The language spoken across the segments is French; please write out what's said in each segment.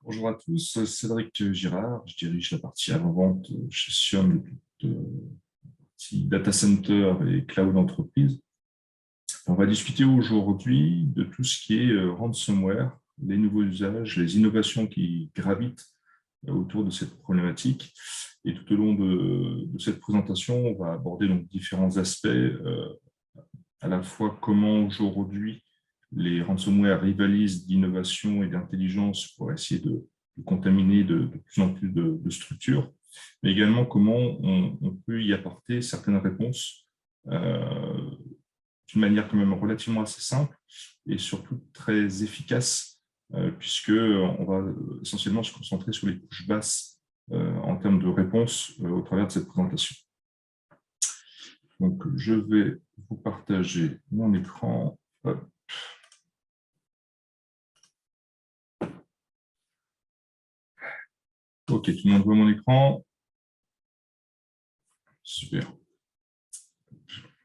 Bonjour à tous, Cédric Girard, je dirige la partie avant-vente chez Sion, partie data center et cloud entreprise. On va discuter aujourd'hui de tout ce qui est ransomware, les nouveaux usages, les innovations qui gravitent autour de cette problématique. Et tout au long de cette présentation, on va aborder donc différents aspects, à la fois comment aujourd'hui les ransomware rivalisent d'innovation et d'intelligence pour essayer de contaminer de plus en plus de structures, mais également comment on peut y apporter certaines réponses d'une manière quand même relativement assez simple et surtout très efficace, puisqu'on va essentiellement se concentrer sur les couches basses en termes de réponses au travers de cette présentation. Donc, je vais vous partager mon écran. Hop. Ok, tout le monde voit mon écran. Super.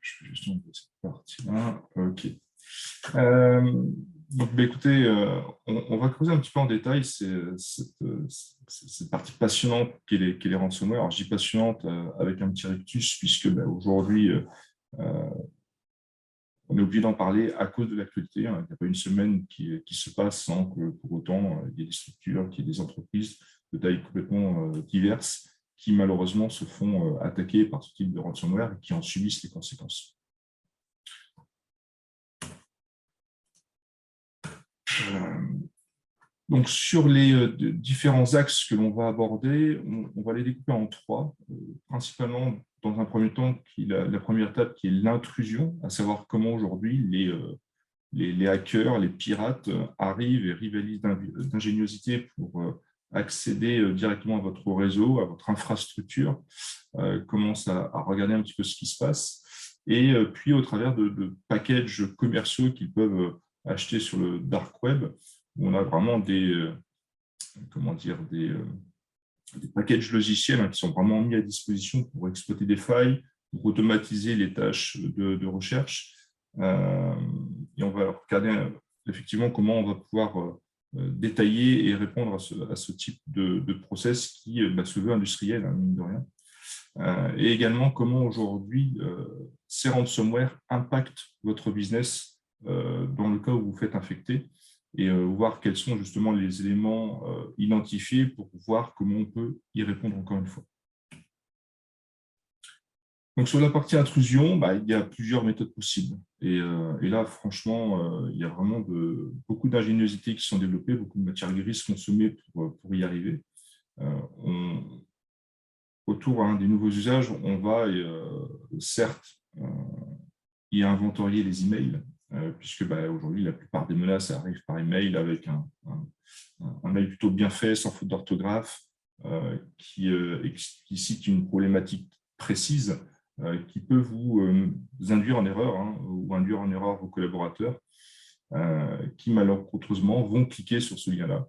Je vais juste enlever cette partie-là. Ok. Donc, écoutez, on va creuser un petit peu en détail cette partie passionnante qu'est les ransomware. Alors, je dis passionnante avec un petit rictus, puisque aujourd'hui, on est obligé d'en parler à cause de l'actualité. Il n'y a pas une semaine qui se passe sans que, pour autant, il y ait des structures, qu'il y ait des entreprises de tailles complètement diverses qui, malheureusement, se font attaquer par ce type de ransomware et qui en subissent les conséquences. Donc, sur les différents axes que l'on va aborder, on va les découper en trois, principalement dans un premier temps, la première étape qui est l'intrusion, à savoir comment aujourd'hui les hackers, les pirates arrivent et rivalisent d'ingéniosité pour accéder directement à votre réseau, à votre infrastructure, commencent à regarder un petit peu ce qui se passe, et puis au travers de packages commerciaux qu'ils peuvent acheter sur le dark web, où on a vraiment des packages logiciels qui sont vraiment mis à disposition pour exploiter des failles, pour automatiser les tâches de recherche. Et on va regarder effectivement comment on va pouvoir détailler et répondre à ce type de process qui se veut industriel, mine de rien. Et également comment aujourd'hui ces ransomware impactent votre business dans le cas où vous faites infecter, et voir quels sont justement les éléments identifiés pour voir comment on peut y répondre encore une fois. Donc, sur la partie intrusion, il y a plusieurs méthodes possibles. Et là, franchement, il y a vraiment beaucoup d'ingéniosité qui sont développées, beaucoup de matières grises consommées pour y arriver. Autour des nouveaux usages, on va certes y inventorier les emails, puisque aujourd'hui, la plupart des menaces arrivent par email avec un mail plutôt bien fait, sans faute d'orthographe, qui explicite une problématique précise, qui peut vous induire en erreur, ou induire en erreur vos collaborateurs, qui malheureusement vont cliquer sur ce lien-là,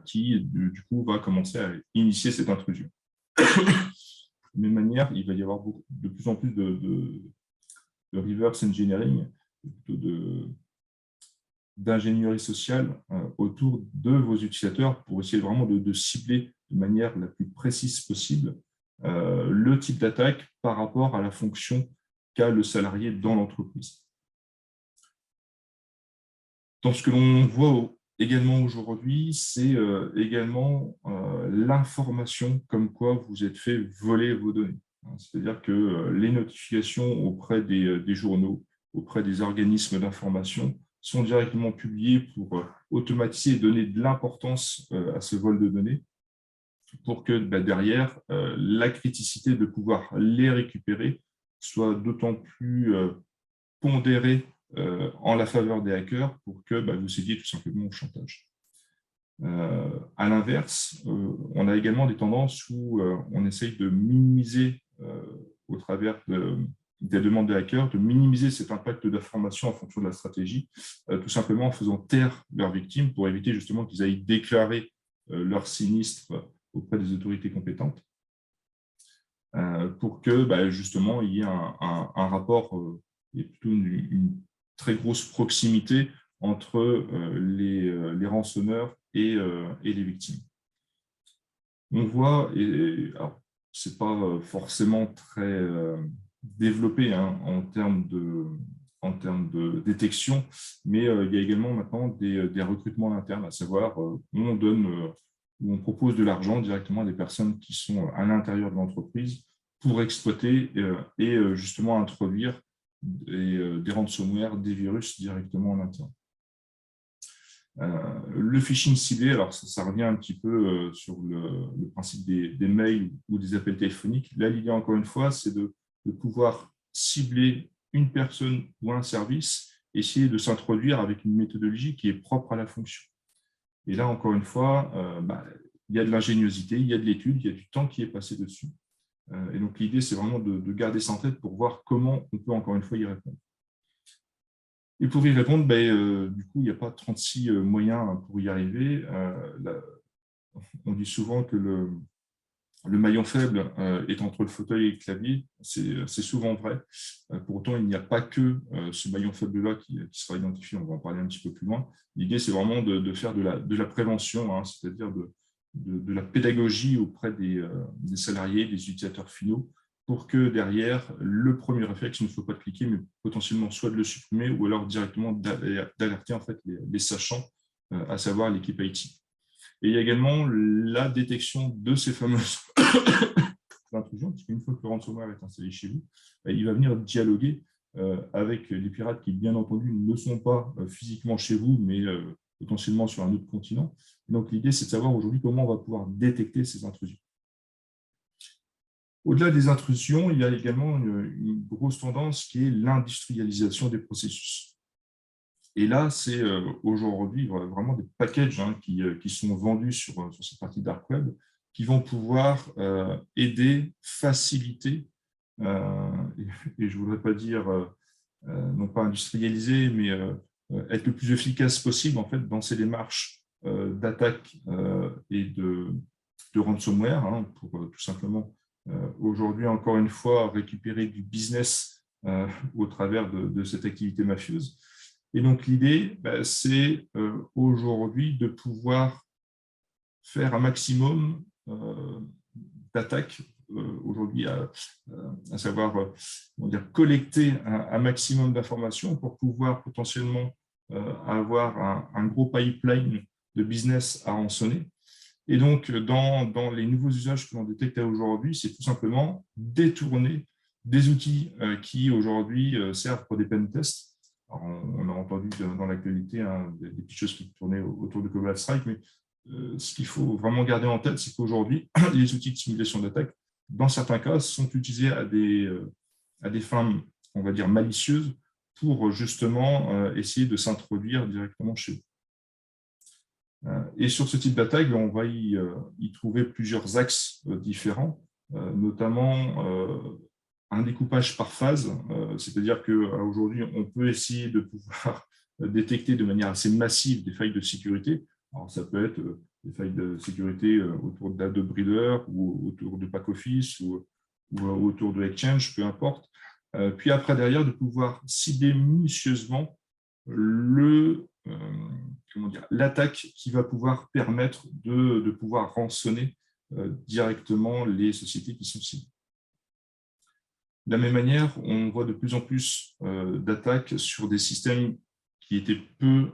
qui du coup va commencer à initier cette intrusion. De même manière, il va y avoir de plus en plus de reverse engineering, d'ingénierie sociale autour de vos utilisateurs pour essayer vraiment de cibler de manière la plus précise possible le type d'attaque par rapport à la fonction qu'a le salarié dans l'entreprise. Donc, ce que l'on voit également aujourd'hui, c'est également l'information comme quoi vous êtes fait voler vos données. C'est-à-dire que les notifications auprès des journaux, auprès des organismes d'information sont directement publiées pour automatiser et donner de l'importance à ce vol de données, pour que derrière, la criticité de pouvoir les récupérer soit d'autant plus pondérée en la faveur des hackers pour que vous cédiez tout simplement au chantage. À l'inverse, on a également des tendances où on essaye de minimiser au travers des demandes des hackers, de minimiser cet impact d'information en fonction de la stratégie, tout simplement en faisant taire leurs victimes pour éviter justement qu'ils aillent déclarer leur sinistre auprès des autorités compétentes, pour que justement il y ait un rapport et plutôt une très grosse proximité entre les rançonneurs et les victimes. On voit, ce n'est pas forcément très développé hein, en termes de détection, mais il y a également maintenant des recrutements internes, à savoir où on propose de l'argent directement à des personnes qui sont à l'intérieur de l'entreprise pour exploiter et justement introduire des ransomware, des virus directement en interne. Le phishing ciblé, alors ça revient un petit peu sur le principe des mails ou des appels téléphoniques. Là, l'idée, encore une fois, c'est de pouvoir cibler une personne ou un service, essayer de s'introduire avec une méthodologie qui est propre à la fonction. Et là, encore une fois, il y a de l'ingéniosité, il y a de l'étude, il y a du temps qui est passé dessus. Et donc, l'idée, c'est vraiment de garder ça en tête pour voir comment on peut, encore une fois, y répondre. Et pour y répondre, du coup, il n'y a pas 36 moyens pour y arriver. On dit souvent que le maillon faible est entre le fauteuil et le clavier. C'est souvent vrai. Pour autant, il n'y a pas que ce maillon faible-là qui sera identifié. On va en parler un petit peu plus loin. L'idée, c'est vraiment de faire de la prévention, hein, c'est-à-dire de la pédagogie auprès des salariés, des utilisateurs finaux, pour que derrière, le premier réflexe ne soit pas de cliquer, mais potentiellement soit de le supprimer ou alors directement d'alerter en fait, les sachants, à savoir l'équipe IT. Et il y a également la détection de ces fameuses intrusions, parce qu'une fois que le ransomware est installé chez vous, il va venir dialoguer avec les pirates qui, bien entendu, ne sont pas physiquement chez vous, mais potentiellement sur un autre continent. Donc, l'idée, c'est de savoir aujourd'hui comment on va pouvoir détecter ces intrusions. Au-delà des intrusions, il y a également une grosse tendance qui est l'industrialisation des processus. Et là, c'est aujourd'hui vraiment des packages hein, qui sont vendus sur cette partie dark web qui vont pouvoir aider, faciliter, et je ne voudrais pas dire, non pas industrialiser, mais être le plus efficace possible en fait, dans ces démarches d'attaque et de ransomware, hein, pour tout simplement aujourd'hui, encore une fois, récupérer du business au travers de cette activité mafieuse. Et donc, l'idée, c'est aujourd'hui de pouvoir faire un maximum d'attaques, aujourd'hui, à savoir collecter un maximum d'informations pour pouvoir potentiellement avoir un gros pipeline de business à rançonner. Et donc, dans les nouveaux usages que l'on détecte aujourd'hui, c'est tout simplement détourner des outils qui aujourd'hui servent pour des pen tests. Alors, on a entendu dans l'actualité hein, des petites choses qui tournaient autour de Cobalt Strike, mais ce qu'il faut vraiment garder en tête, c'est qu'aujourd'hui, les outils de simulation d'attaque, dans certains cas, sont utilisés à des fins, on va dire, malicieuses pour justement essayer de s'introduire directement chez eux. Et sur ce type d'attaque, on va y trouver plusieurs axes différents, notamment un découpage par phase, c'est-à-dire qu'aujourd'hui, on peut essayer de pouvoir détecter de manière assez massive des failles de sécurité. Alors, ça peut être des failles de sécurité autour d'Adobe Reader ou autour de Pack Office ou autour de Exchange, peu importe. Puis après, derrière, de pouvoir cibler minutieusement l'attaque qui va pouvoir permettre de pouvoir rançonner directement les sociétés qui sont ciblées. De la même manière, on voit de plus en plus d'attaques sur des systèmes qui étaient peu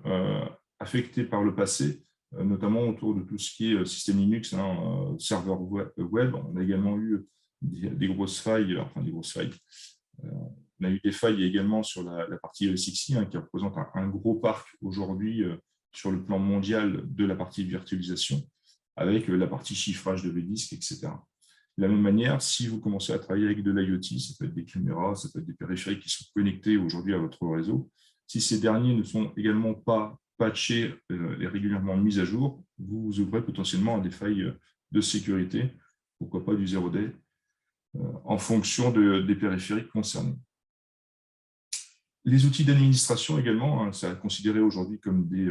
affectés par le passé, notamment autour de tout ce qui est système Linux, hein, serveur web. On a également eu des grosses failles, on a eu des failles également sur la partie ESXi, hein, qui représente un gros parc aujourd'hui sur le plan mondial de la partie virtualisation, avec la partie chiffrage de V-disques, etc. De la même manière, si vous commencez à travailler avec de l'IoT, ça peut être des caméras, ça peut être des périphériques qui sont connectés aujourd'hui à votre réseau. Si ces derniers ne sont également pas patchés et régulièrement mis à jour, vous ouvrez potentiellement à des failles de sécurité, pourquoi pas du 0-day, en fonction des périphériques concernés. Les outils d'administration également, hein, ça est considéré aujourd'hui comme des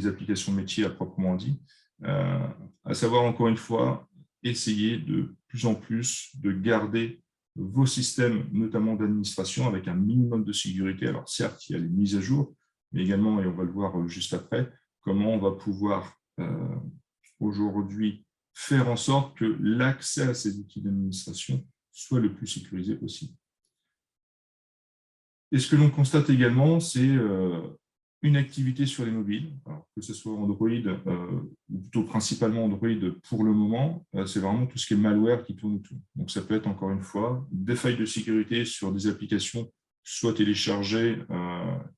applications métiers à proprement dit, à savoir encore une fois, essayer de plus en plus de garder vos systèmes, notamment d'administration, avec un minimum de sécurité. Alors certes, il y a les mises à jour, mais également, et on va le voir juste après, comment on va pouvoir aujourd'hui faire en sorte que l'accès à ces outils d'administration soit le plus sécurisé possible. Et ce que l'on constate également, c'est une activité sur les mobiles, alors que ce soit Android, ou plutôt principalement Android pour le moment, c'est vraiment tout ce qui est malware qui tourne autour. Donc ça peut être encore une fois des failles de sécurité sur des applications soit téléchargées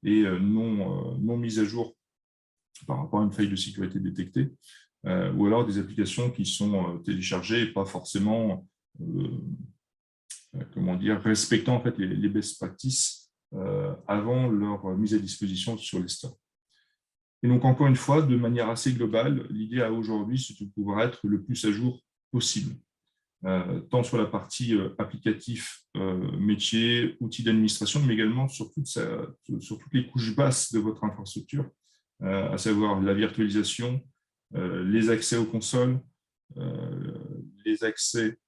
et non mises à jour par rapport à une faille de sécurité détectée, ou alors des applications qui sont téléchargées et pas forcément respectant en fait les best practices avant leur mise à disposition sur les stores. Et donc, encore une fois, de manière assez globale, l'idée à aujourd'hui, c'est de pouvoir être le plus à jour possible, tant sur la partie applicatif, métier, outils d'administration, mais également sur toutes les couches basses de votre infrastructure, à savoir la virtualisation, les accès aux consoles, les accès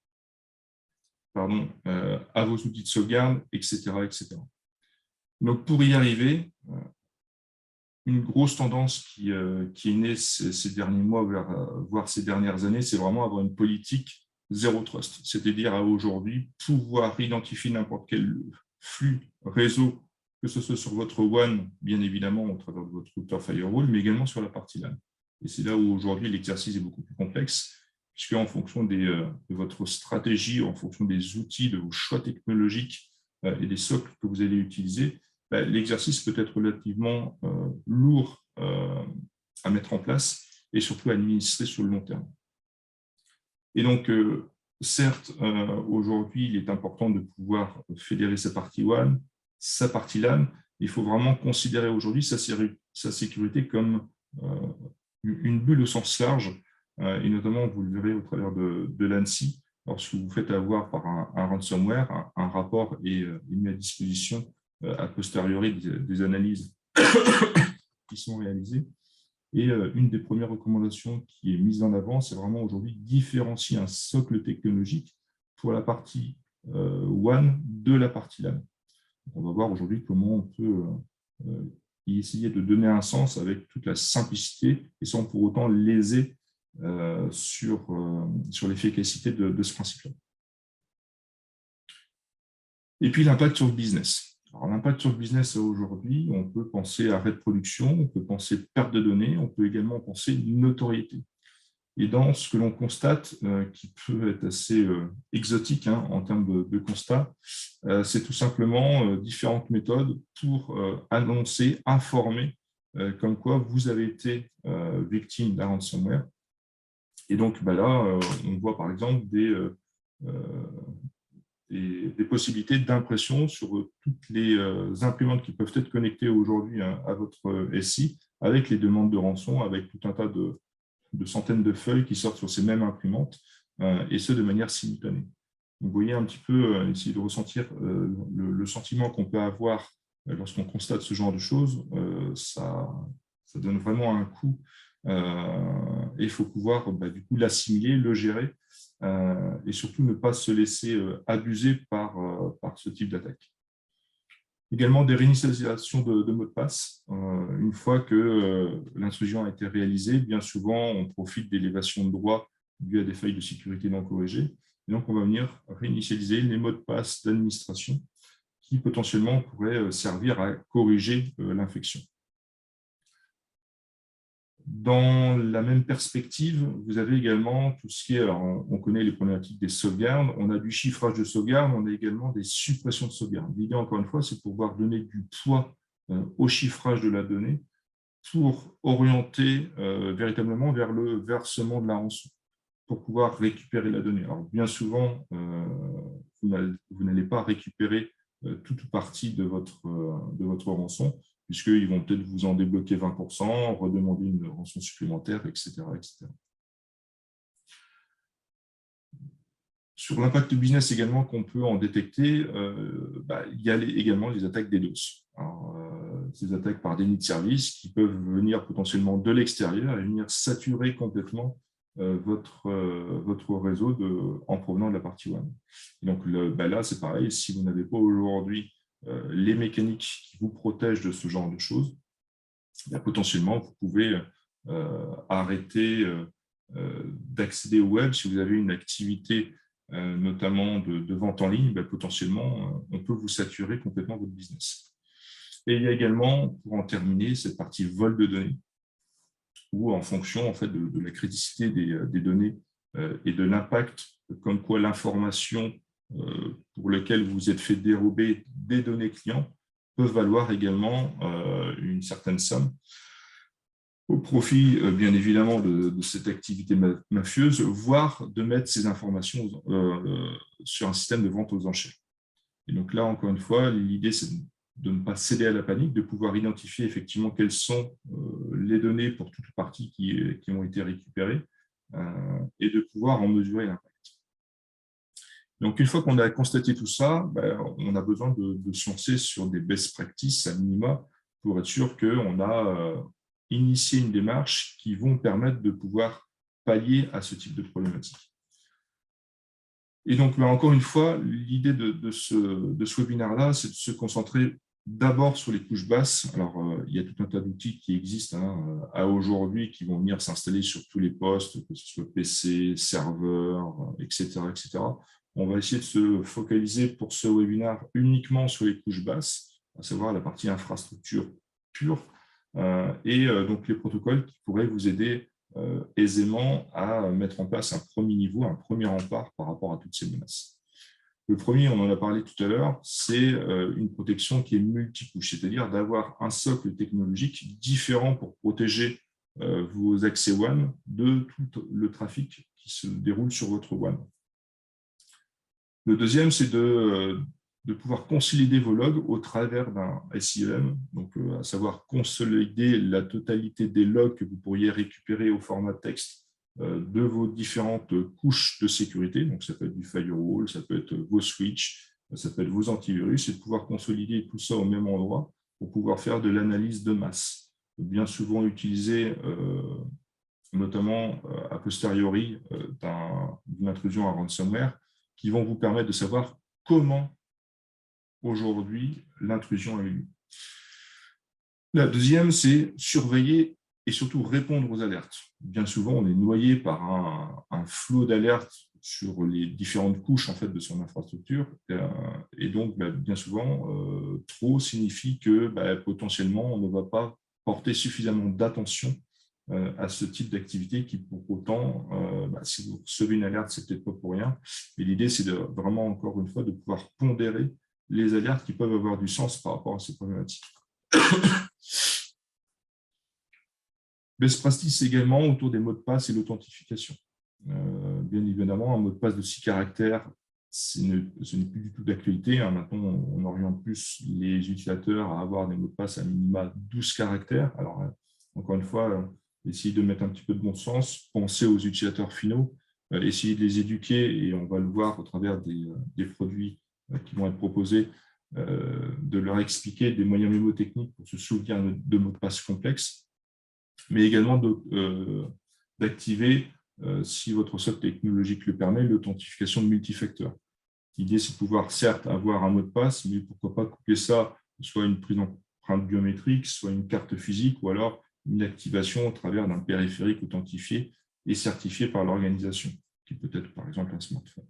à vos outils de sauvegarde, etc., etc. Donc, pour y arriver, une grosse tendance qui est née ces derniers mois, voire ces dernières années, c'est vraiment avoir une politique zéro trust, c'est-à-dire à aujourd'hui pouvoir identifier n'importe quel flux réseau, que ce soit sur votre WAN, bien évidemment, au travers de votre routeur firewall, mais également sur la partie LAN. Et c'est là où aujourd'hui l'exercice est beaucoup plus complexe, puisque en fonction de votre stratégie, en fonction des outils, de vos choix technologiques et des socles que vous allez utiliser, l'exercice peut être relativement lourd à mettre en place et surtout à administrer sur le long terme. Et donc, certes, aujourd'hui, il est important de pouvoir fédérer sa partie WAN, sa partie LAN. Il faut vraiment considérer aujourd'hui sa sécurité comme une bulle au sens large, et notamment, vous le verrez au travers de l'ANSSI, lorsque vous faites avoir par un ransomware, un rapport est mis à disposition a posteriori des analyses qui sont réalisées. Et une des premières recommandations qui est mise en avant, c'est vraiment aujourd'hui différencier un socle technologique pour la partie WAN de la partie LAN. On va voir aujourd'hui comment on peut y essayer de donner un sens avec toute la simplicité et sans pour autant léser sur l'efficacité de ce principe-là. Et puis l'impact sur le business. Alors, l'impact sur le business aujourd'hui, on peut penser arrêt de production, on peut penser perte de données, on peut également penser notoriété. Et dans ce que l'on constate, qui peut être assez exotique en termes de constat, c'est tout simplement différentes méthodes pour annoncer, informer, comme quoi vous avez été victime d'un ransomware. Et donc là, on voit par exemple des possibilités d'impression sur toutes les imprimantes qui peuvent être connectées aujourd'hui à votre SI, avec les demandes de rançon, avec tout un tas de centaines de feuilles qui sortent sur ces mêmes imprimantes, et ce, de manière simultanée. Vous voyez un petit peu, essayer de ressentir le sentiment qu'on peut avoir lorsqu'on constate ce genre de choses. Ça donne vraiment un coup, et il faut pouvoir du coup l'assimiler, le gérer, et surtout ne pas se laisser abuser par ce type d'attaque. Également des réinitialisations de mots de passe. Une fois que l'intrusion a été réalisée, bien souvent, on profite d'élévations de droits dues à des failles de sécurité non corrigées. Et donc, on va venir réinitialiser les mots de passe d'administration qui potentiellement pourraient servir à corriger l'infection. Dans la même perspective, vous avez également tout ce qui est, alors on connaît les problématiques des sauvegardes, on a du chiffrage de sauvegarde, on a également des suppressions de sauvegarde. L'idée, encore une fois, c'est de pouvoir donner du poids au chiffrage de la donnée pour orienter véritablement vers le versement de la rançon, pour pouvoir récupérer la donnée. Alors, bien souvent, vous n'allez pas récupérer toute partie de votre rançon, puisqu'ils vont peut-être vous en débloquer 20%, redemander une rançon supplémentaire, etc., etc. Sur l'impact business également qu'on peut en détecter, il y a également les attaques DDoS. Alors, ces attaques par déni de service qui peuvent venir potentiellement de l'extérieur et venir saturer complètement votre réseau en provenant de la partie WAN. Et donc là, c'est pareil, si vous n'avez pas aujourd'hui les mécaniques qui vous protègent de ce genre de choses, potentiellement, vous pouvez arrêter d'accéder au web. Si vous avez une activité notamment de vente en ligne, potentiellement, on peut vous saturer complètement votre business. Et il y a également, pour en terminer, cette partie vol de données, où en fonction en fait, de la criticité des données et de l'impact, comme quoi l'information pour laquelle vous êtes fait dérober des données clients peuvent valoir également une certaine somme au profit, bien évidemment, de cette activité mafieuse, voire de mettre ces informations sur un système de vente aux enchères. Et donc là, encore une fois, l'idée, c'est de ne pas céder à la panique, de pouvoir identifier effectivement quelles sont les données pour toute partie qui ont été récupérées et de pouvoir en mesurer l'impact. Donc, une fois qu'on a constaté tout ça, on a besoin de se lancer sur des best practices à minima pour être sûr qu'on a initié une démarche qui vont permettre de pouvoir pallier à ce type de problématique. Et donc, encore une fois, l'idée de ce webinaire-là, c'est de se concentrer d'abord sur les couches basses. Alors, il y a tout un tas d'outils qui existent à aujourd'hui qui vont venir s'installer sur tous les postes, que ce soit PC, serveur, etc., etc. On va essayer de se focaliser pour ce webinaire uniquement sur les couches basses, à savoir la partie infrastructure pure, et donc les protocoles qui pourraient vous aider aisément à mettre en place un premier niveau, un premier rempart par rapport à toutes ces menaces. Le premier, on en a parlé tout à l'heure, c'est une protection qui est multicouche, c'est-à-dire d'avoir un socle technologique différent pour protéger vos accès WAN de tout le trafic qui se déroule sur votre WAN. Le deuxième, c'est de pouvoir consolider vos logs au travers d'un SIEM, donc à savoir consolider la totalité des logs que vous pourriez récupérer au format texte de vos différentes couches de sécurité. Donc, ça peut être du firewall, ça peut être vos switches, ça peut être vos antivirus, et de pouvoir consolider tout ça au même endroit pour pouvoir faire de l'analyse de masse. Bien souvent utilisé, notamment a posteriori d'une intrusion à ransomware, qui vont vous permettre de savoir comment aujourd'hui l'intrusion a eu lieu. La deuxième, c'est surveiller et surtout répondre aux alertes. Bien souvent, on est noyé par un flot d'alertes sur les différentes couches en fait, de son infrastructure. Et donc, bien souvent, trop signifie que potentiellement, on ne va pas porter suffisamment d'attention à ce type d'activité qui, pour autant, si vous recevez une alerte, c'est peut-être pas pour rien. Et l'idée, c'est de vraiment, encore une fois, de pouvoir pondérer les alertes qui peuvent avoir du sens par rapport à ces problématiques. Best practice également autour des mots de passe et l'authentification. Bien évidemment, un mot de passe de 6 caractères, ce n'est plus du tout d'actualité. Maintenant, on oriente plus les utilisateurs à avoir des mots de passe à minima 12 caractères. Alors, encore une fois, essayez de mettre un petit peu de bon sens, pensez aux utilisateurs finaux, essayez de les éduquer, et on va le voir au travers des produits qui vont être proposés, de leur expliquer des moyens mémotechniques pour se souvenir de mots de passe complexes, mais également d'activer, si votre socle technologique le permet, l'authentification multifacteur. L'idée, c'est de pouvoir certes avoir un mot de passe, mais pourquoi pas couper ça, soit une prise d'empreinte biométrique, soit une carte physique, ou alors une activation au travers d'un périphérique authentifié et certifié par l'organisation, qui peut être par exemple un smartphone.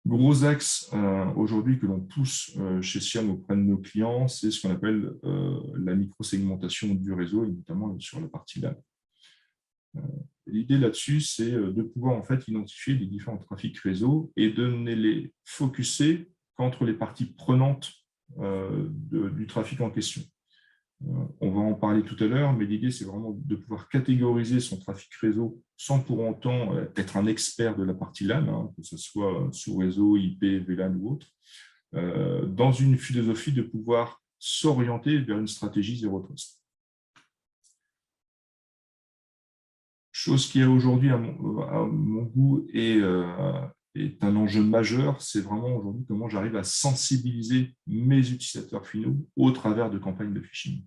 Gros axe aujourd'hui que l'on pousse chez SIAM auprès de nos clients, c'est ce qu'on appelle la microsegmentation du réseau, et notamment sur la partie LAN. L'idée là-dessus, c'est de pouvoir en fait identifier les différents trafics réseau et de ne les focuser qu'entre les parties prenantes du trafic en question. On va en parler tout à l'heure, mais l'idée, c'est vraiment de pouvoir catégoriser son trafic réseau sans pour autant être un expert de la partie LAN, que ce soit sous réseau, IP, VLAN ou autre, dans une philosophie de pouvoir s'orienter vers une stratégie Zero Trust. Chose qui est aujourd'hui, à mon goût, est un enjeu majeur, c'est vraiment aujourd'hui comment j'arrive à sensibiliser mes utilisateurs finaux au travers de campagnes de phishing.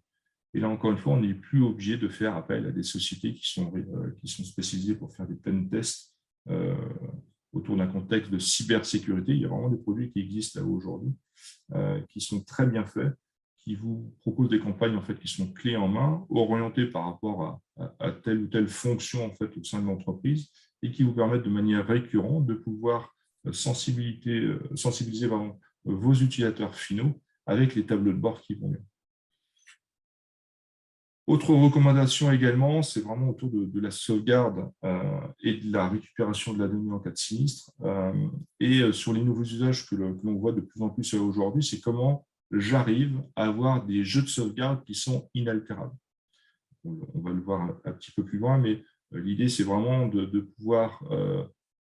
Et là, encore une fois, on n'est plus obligé de faire appel à des sociétés qui sont spécialisées pour faire des pen tests autour d'un contexte de cybersécurité. Il y a vraiment des produits qui existent là aujourd'hui, qui sont très bien faits, qui vous proposent des campagnes en fait, qui sont clés en main, orientées par rapport à telle ou telle fonction en fait, au sein de l'entreprise et qui vous permettent de manière récurrente de pouvoir sensibiliser vos utilisateurs finaux avec les tableaux de bord qui vont bien. Autre recommandation également, c'est vraiment autour de la sauvegarde et de la récupération de la donnée en cas de sinistre. Et sur les nouveaux usages que l'on voit de plus en plus aujourd'hui, c'est comment j'arrive à avoir des jeux de sauvegarde qui sont inaltérables. On va le voir un petit peu plus loin, mais l'idée, c'est vraiment de pouvoir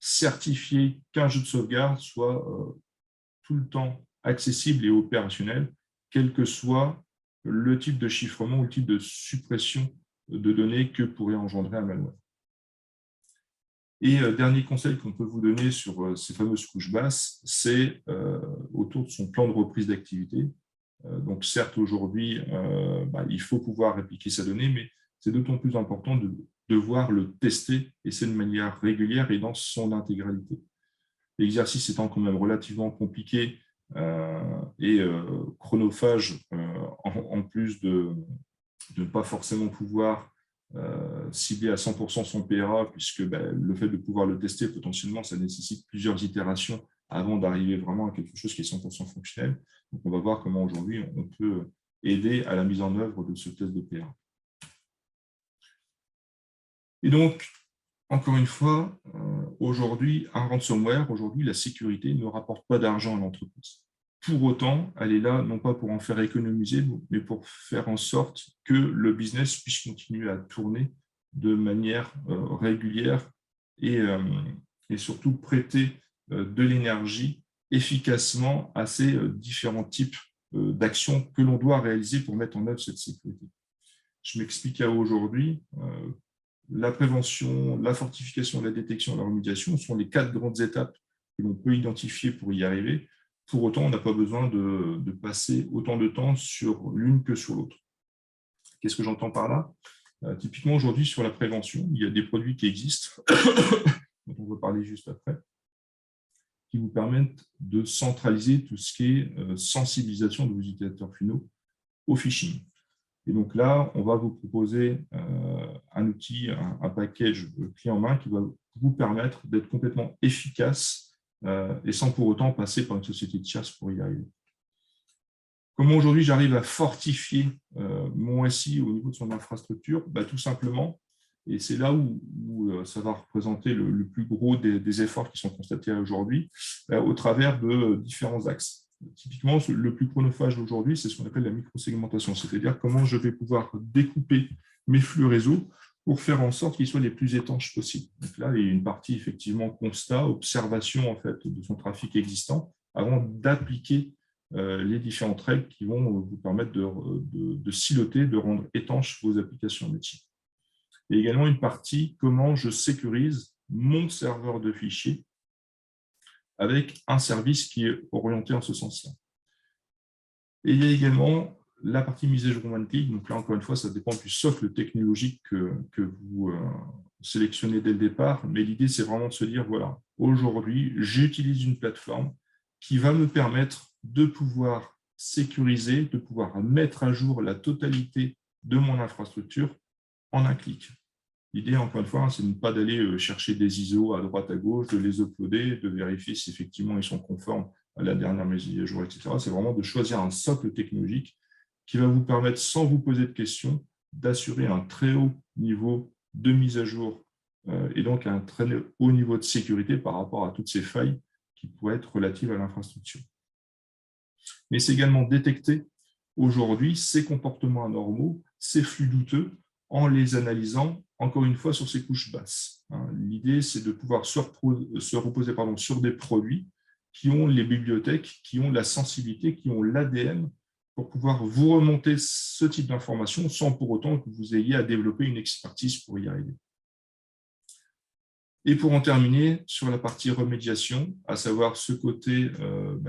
certifier qu'un jeu de sauvegarde soit tout le temps accessible et opérationnel, quel que soit le type de chiffrement ou le type de suppression de données que pourrait engendrer un malware. Et dernier conseil qu'on peut vous donner sur ces fameuses couches basses, c'est autour de son plan de reprise d'activité. Donc certes, aujourd'hui, il faut pouvoir répliquer sa donnée, mais c'est d'autant plus important de devoir le tester, et c'est de manière régulière et dans son intégralité. L'exercice étant quand même relativement compliqué et chronophage, en plus de ne pas forcément pouvoir cibler à 100% son PRA, puisque le fait de pouvoir le tester, potentiellement, ça nécessite plusieurs itérations avant d'arriver vraiment à quelque chose qui est 100% fonctionnel. Donc, on va voir comment aujourd'hui on peut aider à la mise en œuvre de ce test de PRA. Et donc, encore une fois, aujourd'hui, un ransomware, la sécurité ne rapporte pas d'argent à l'entreprise. Pour autant, elle est là, non pas pour en faire économiser, mais pour faire en sorte que le business puisse continuer à tourner de manière régulière et surtout prêter de l'énergie efficacement à ces différents types d'actions que l'on doit réaliser pour mettre en œuvre cette sécurité. Je m'explique aujourd'hui. La prévention, la fortification, la détection et la remédiation sont les 4 grandes étapes que l'on peut identifier pour y arriver. Pour autant, on n'a pas besoin de passer autant de temps sur l'une que sur l'autre. Qu'est-ce que j'entends par là? Typiquement, aujourd'hui, sur la prévention, il y a des produits qui existent, dont on va parler juste après, qui vous permettent de centraliser tout ce qui est sensibilisation de vos utilisateurs finaux au phishing. Et donc là, on va vous proposer un outil, un package clé en main qui va vous permettre d'être complètement efficace et sans pour autant passer par une société de chasse pour y arriver. Comment aujourd'hui j'arrive à fortifier mon SI au niveau de son infrastructure? Tout simplement, et c'est là où ça va représenter le plus gros des efforts qui sont constatés aujourd'hui, au travers de différents axes. Typiquement, le plus chronophage d'aujourd'hui, c'est ce qu'on appelle la microsegmentation, c'est-à-dire comment je vais pouvoir découper mes flux réseau pour faire en sorte qu'ils soient les plus étanches possibles. Donc là, il y a une partie effectivement constat, observation en fait, de son trafic existant, avant d'appliquer les différentes règles qui vont vous permettre de siloter, de rendre étanches vos applications métiers. Et également une partie comment je sécurise mon serveur de fichiers avec un service qui est orienté en ce sens-là. Et il y a également la partie mise à jour one-click. Donc là, encore une fois, ça dépend du socle technologique que vous sélectionnez dès le départ. Mais l'idée, c'est vraiment de se dire, voilà, aujourd'hui, j'utilise une plateforme qui va me permettre de pouvoir sécuriser, de pouvoir mettre à jour la totalité de mon infrastructure en un clic. L'idée, encore une fois, c'est de ne pas d'aller chercher des ISO à droite, à gauche, de les uploader, de vérifier si effectivement ils sont conformes à la dernière mise à jour, etc. C'est vraiment de choisir un socle technologique qui va vous permettre, sans vous poser de questions, d'assurer un très haut niveau de mise à jour et donc un très haut niveau de sécurité par rapport à toutes ces failles qui pourraient être relatives à l'infrastructure. Mais c'est également détecter aujourd'hui ces comportements anormaux, ces flux douteux, en les analysant, encore une fois, sur ces couches basses. L'idée, c'est de pouvoir se reposer sur des produits qui ont les bibliothèques, qui ont la sensibilité, qui ont l'ADN pour pouvoir vous remonter ce type d'informations sans pour autant que vous ayez à développer une expertise pour y arriver. Et pour en terminer, sur la partie remédiation, à savoir ce côté,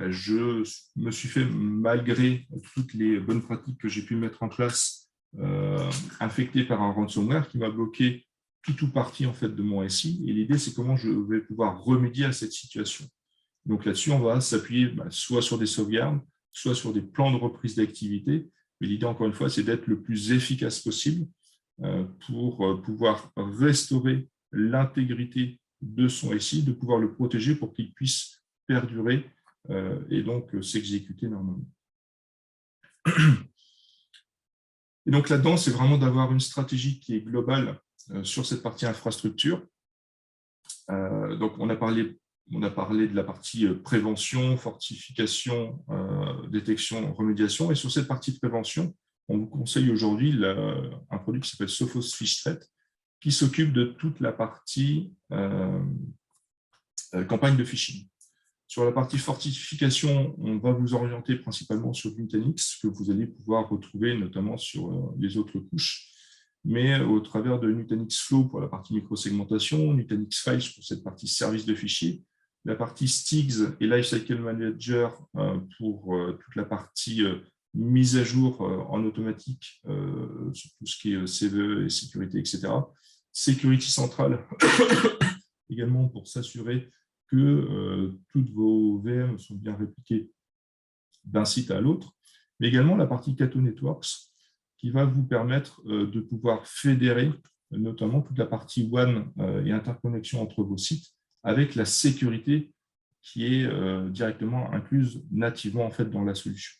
je me suis fait, malgré toutes les bonnes pratiques que j'ai pu mettre en place, infecté par un ransomware qui m'a bloqué tout ou partie en fait, de mon SI. Et l'idée, c'est comment je vais pouvoir remédier à cette situation. Donc là-dessus, on va s'appuyer soit sur des sauvegardes, soit sur des plans de reprise d'activité, Mais l'idée, encore une fois, c'est d'être le plus efficace possible pour pouvoir restaurer l'intégrité de son SI, de pouvoir le protéger pour qu'il puisse perdurer et donc s'exécuter normalement. Et donc là-dedans, c'est vraiment d'avoir une stratégie qui est globale sur cette partie infrastructure. Donc on a parlé de la partie prévention, fortification, détection, remédiation. Et sur cette partie de prévention, on vous conseille aujourd'hui un produit qui s'appelle Sophos PhishThreat, qui s'occupe de toute la partie campagne de phishing. Sur la partie fortification, on va vous orienter principalement sur Nutanix, que vous allez pouvoir retrouver notamment sur les autres couches, mais au travers de Nutanix Flow pour la partie microsegmentation, Nutanix Files pour cette partie service de fichiers, la partie Stigs et Lifecycle Manager pour toute la partie mise à jour en automatique sur tout ce qui est CVE et sécurité, etc. Security Central également pour s'assurer que toutes vos VM sont bien répliquées d'un site à l'autre, mais également la partie Cato Networks qui va vous permettre de pouvoir fédérer notamment toute la partie WAN et interconnexion entre vos sites avec la sécurité qui est directement incluse nativement en fait, dans la solution.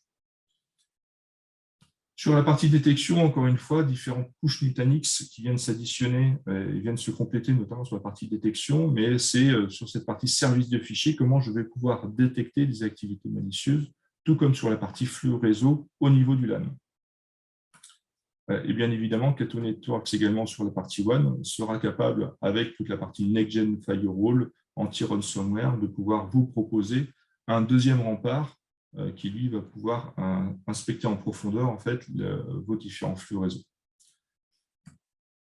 Sur la partie détection, encore une fois, différentes couches Nutanix qui viennent s'additionner et viennent se compléter, notamment sur la partie détection, mais c'est sur cette partie service de fichiers, comment je vais pouvoir détecter des activités malicieuses, tout comme sur la partie flux réseau au niveau du LAN. Et bien évidemment, Cato Networks également sur la partie WAN sera capable, avec toute la partie Next-Gen Firewall, anti-ransomware, de pouvoir vous proposer un deuxième rempart qui, lui, va pouvoir inspecter en profondeur en fait, vos différents flux réseau.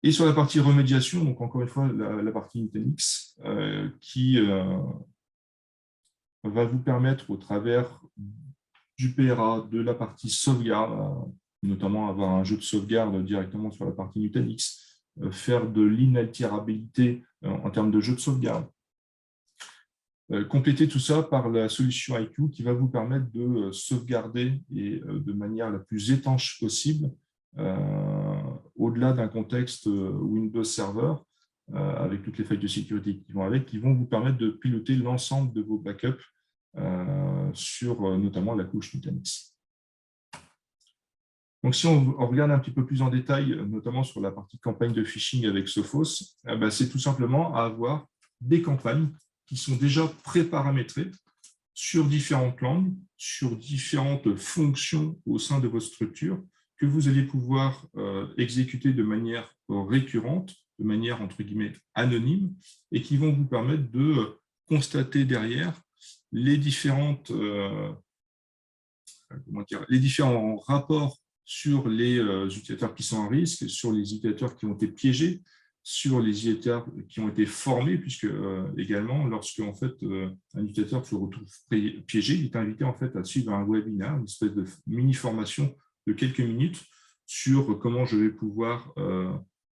Et sur la partie remédiation, donc encore une fois, la partie Nutanix, qui va vous permettre, au travers du PRA, de la partie sauvegarde, notamment avoir un jeu de sauvegarde directement sur la partie Nutanix, faire de l'inaltérabilité en termes de jeu de sauvegarde, compléter tout ça par la solution IQ qui va vous permettre de sauvegarder et de manière la plus étanche possible au-delà d'un contexte Windows Server avec toutes les failles de sécurité qui vont avec, qui vont vous permettre de piloter l'ensemble de vos backups sur notamment la couche Nutanix. Donc, si on regarde un petit peu plus en détail, notamment sur la partie campagne de phishing avec Sophos, c'est tout simplement à avoir des campagnes qui sont déjà pré-paramétrées sur différentes langues, sur différentes fonctions au sein de votre structure, que vous allez pouvoir exécuter de manière récurrente, de manière entre guillemets anonyme, et qui vont vous permettre de constater derrière les différents rapports sur les utilisateurs qui sont à risque, sur les utilisateurs qui ont été piégés, sur les utilisateurs qui ont été formés, puisque également, lorsque en fait, un utilisateur se retrouve piégé, il est invité en fait, à suivre un webinaire, une espèce de mini-formation de quelques minutes sur comment je vais pouvoir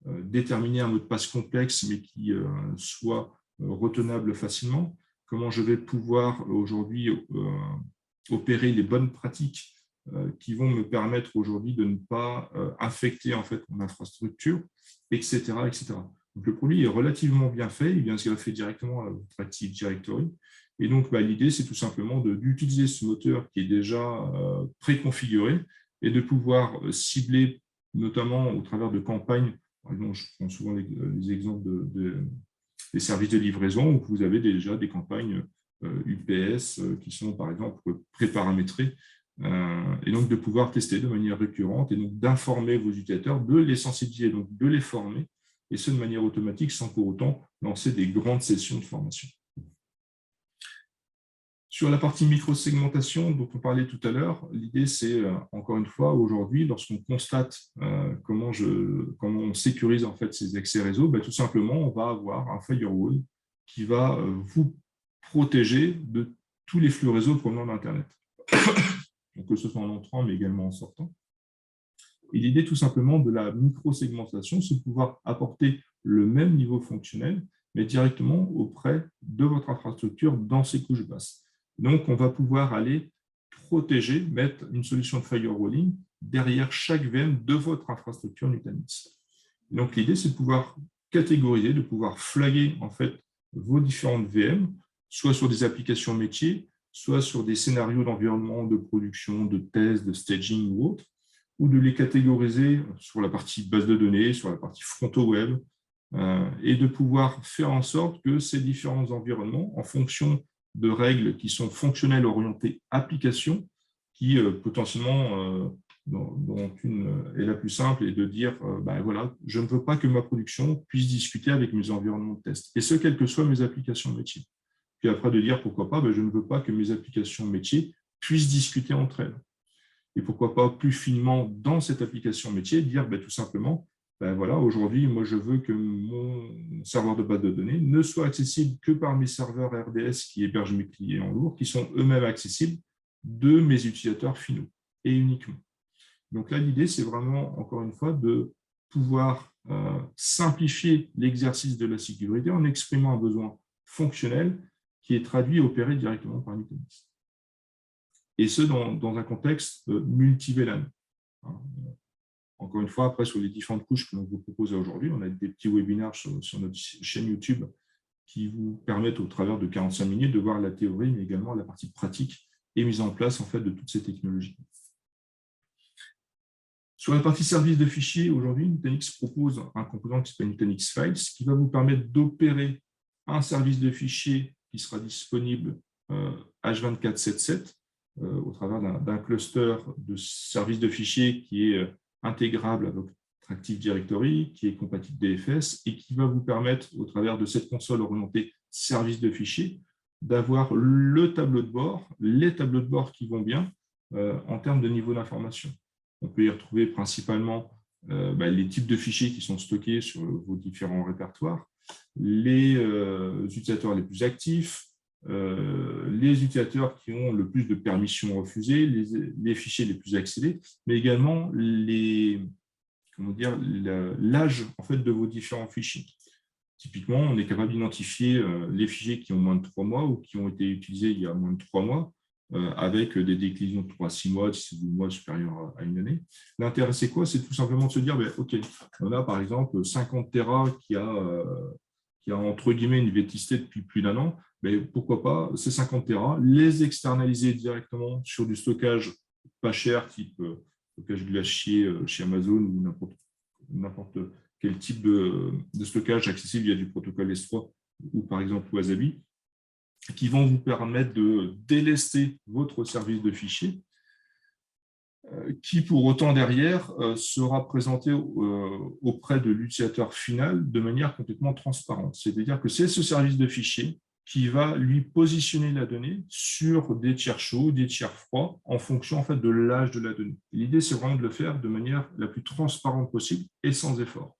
déterminer un mot de passe complexe, mais qui soit retenable facilement, comment je vais pouvoir aujourd'hui opérer les bonnes pratiques qui vont me permettre aujourd'hui de ne pas infecter en fait mon infrastructure, etc., etc. Donc, le produit est relativement bien fait, il vient se greffer directement à votre Active Directory. Et donc, l'idée, c'est tout simplement d'utiliser ce moteur qui est déjà préconfiguré et de pouvoir cibler, notamment au travers de campagnes. Par exemple, je prends souvent les exemples des services de livraison où vous avez déjà des campagnes UPS qui sont, par exemple, pré-paramétrées. Et donc de pouvoir tester de manière récurrente et donc d'informer vos utilisateurs, de les sensibiliser, donc de les former, et ce de manière automatique sans pour autant lancer des grandes sessions de formation. Sur la partie micro-segmentation dont on parlait tout à l'heure, l'idée c'est, encore une fois, aujourd'hui, lorsqu'on constate comment on sécurise en fait ces accès réseau, tout simplement, on va avoir un firewall qui va vous protéger de tous les flux réseau provenant d'Internet. Donc, que ce soit en entrant, mais également en sortant. Et l'idée, tout simplement, de la micro-segmentation, c'est de pouvoir apporter le même niveau fonctionnel, mais directement auprès de votre infrastructure dans ces couches basses. Donc, on va pouvoir aller protéger, mettre une solution de firewalling derrière chaque VM de votre infrastructure Nutanix. Donc, l'idée, c'est de pouvoir catégoriser, de pouvoir flaguer en fait vos différentes VM, soit sur des applications métiers, soit sur des scénarios d'environnement, de production, de test, de staging ou autre, ou de les catégoriser sur la partie base de données, sur la partie front-web, et de pouvoir faire en sorte que ces différents environnements, en fonction de règles qui sont fonctionnelles orientées application, qui potentiellement, dont une est la plus simple, est de dire, ben voilà, je ne veux pas que ma production puisse discuter avec mes environnements de test, et ce, quelles que soient mes applications métiers. Puis après, de dire, pourquoi pas, ben, je ne veux pas que mes applications métiers puissent discuter entre elles. Et pourquoi pas, plus finement, dans cette application métier, dire ben, tout simplement, ben voilà, aujourd'hui, moi, je veux que mon serveur de base de données ne soit accessible que par mes serveurs RDS qui hébergent mes clients lourds, qui sont eux-mêmes accessibles de mes utilisateurs finaux, et uniquement. Donc là, l'idée, c'est vraiment, encore une fois, de pouvoir simplifier l'exercice de la sécurité en exprimant un besoin fonctionnel qui est traduit et opéré directement par Nutanix. Et ce, dans un contexte multi-VLAN. Encore une fois, après, sur les différentes couches que l'on vous propose aujourd'hui, on a des petits webinaires sur notre chaîne YouTube qui vous permettent, au travers de 45 minutes, de voir la théorie, mais également la partie pratique et mise en place en fait, de toutes ces technologies. Sur la partie service de fichiers, aujourd'hui, Nutanix propose un composant qui s'appelle Nutanix Files, qui va vous permettre d'opérer un service de fichiers qui sera disponible H24/7/7 au travers d'un cluster de services de fichiers qui est intégrable à votre Active Directory, qui est compatible DFS et qui va vous permettre, au travers de cette console orientée service de fichiers, d'avoir le tableau de bord, les tableaux de bord qui vont bien en termes de niveau d'information. On peut y retrouver principalement les types de fichiers qui sont stockés sur vos différents répertoires, les utilisateurs les plus actifs, les utilisateurs qui ont le plus de permissions refusées, les fichiers les plus accélérés, mais également l'âge en fait, de vos différents fichiers. Typiquement, on est capable d'identifier les fichiers qui ont moins de 3 mois ou qui ont été utilisés il y a moins de 3 mois, avec des déclinaisons de 3 à 6 mois, si c'est 12 mois supérieurs à une année. L'intérêt, c'est quoi? C'est tout simplement de se dire, OK, on a par exemple 50 Tera qui a entre guillemets une vétusté depuis plus d'un an, mais pourquoi pas ces 50 Tera, les externaliser directement sur du stockage pas cher, type stockage glacier chez Amazon ou n'importe quel type de stockage accessible via du protocole S3 ou par exemple Wasabi, qui vont vous permettre de délester votre service de fichiers, qui pour autant derrière sera présenté auprès de l'utilisateur final de manière complètement transparente. C'est-à-dire que c'est ce service de fichiers qui va lui positionner la donnée sur des tiers chauds, des tiers froids, en fonction en fait, de l'âge de la donnée. L'idée, c'est vraiment de le faire de manière la plus transparente possible et sans effort.